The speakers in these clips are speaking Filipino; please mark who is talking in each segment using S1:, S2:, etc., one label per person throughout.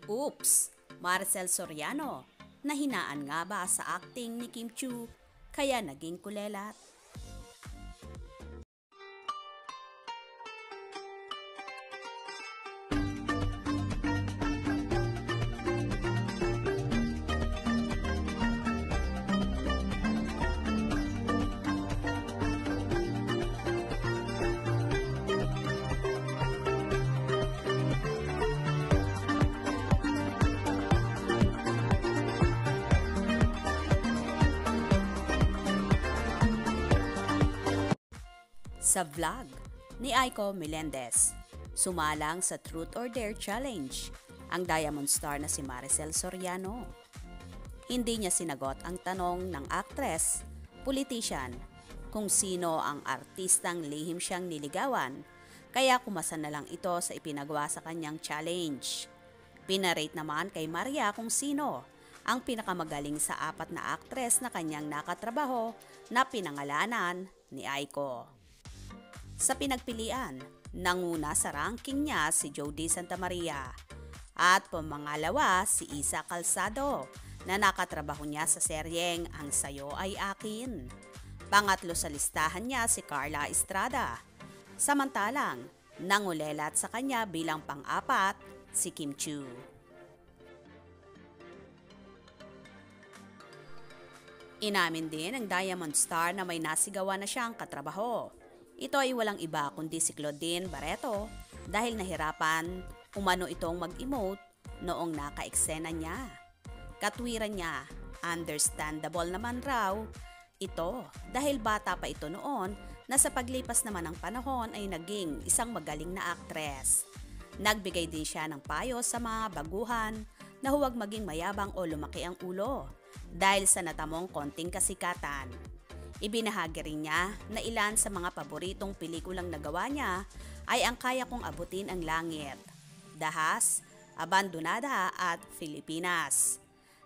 S1: Oops! Maricel Soriano, nahinaan nga ba sa acting ni Kim Chiu kaya naging kulelat? Sa vlog ni Aiko Melendez, sumalang sa Truth or Dare Challenge ang Diamond Star na si Maricel Soriano. Hindi niya sinagot ang tanong ng actress, politician, kung sino ang artistang lihim siyang niligawan, kaya kumasa na lang ito sa ipinagawa sa kanyang challenge. Pinarate naman kay Maria kung sino ang pinakamagaling sa 4 na actress na kanyang nakatrabaho na pinangalanan ni Aiko. Sa pinagpilian, nanguna sa ranking niya si Jody Santa Maria at pamangalawa si Isa Calzado na nakatrabaho niya sa seryeng Ang Sayo Ay Akin. Pangatlo sa listahan niya si Carla Estrada. Samantalang, nangulelat sa kanya bilang pang-4 si Kim Chiu. Inamin din ng Diamond Star na may nasigawan na siyang katrabaho. Ito ay walang iba kundi si Claudine Barreto dahil nahirapan umano itong mag-emote noong naka-eksena niya. Katwiran niya, understandable naman raw ito dahil bata pa ito noon na sa paglipas naman ng panahon ay naging isang magaling na aktres. Nagbigay din siya ng payo sa mga baguhan na huwag maging mayabang o lumaki ang ulo dahil sa natamong konting kasikatan. Ibinahagi rin niya na ilan sa mga paboritong pelikulang nagawa niya ay Ang Kaya Kong Abutin ang Langit, Dahas, Abandonada at Filipinas.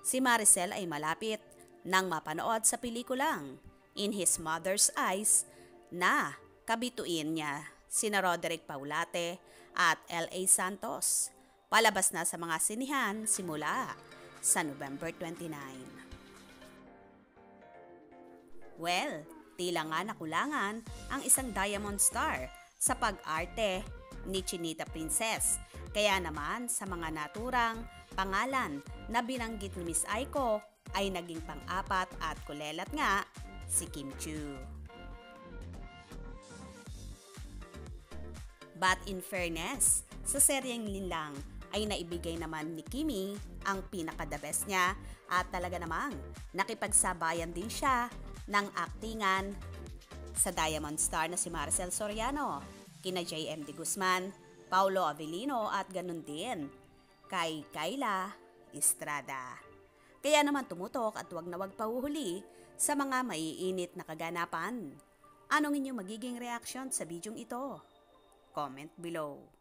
S1: Si Maricel ay malapit nang mapanood sa pelikulang In His Mother's Eyes na kabituin niya sina Roderick Paulate at L.A. Santos. Palabas na sa mga sinihan simula sa November 29. Well, tila nga nakulangan ang isang Diamond Star sa pag-arte ni Chinita Princess. Kaya naman sa mga naturang pangalan na binanggit ni Miss Aiko ay naging pang-4 at kulelat nga si Kim Chiu. But in fairness, sa seryeng Linlang ay naibigay naman ni Kimi ang pinaka-the best niya at talaga namang nakipagsabayan din siya ng aktingan sa Diamond Star na si Maricel Soriano, kina JMD Guzman, Paulo Avellino at ganun din kay Kayla Estrada. Kaya naman tumutok at wag na wag pahuhuli sa mga maiinit na kaganapan. Anong inyong magiging reaction sa bidyong ito? Comment below.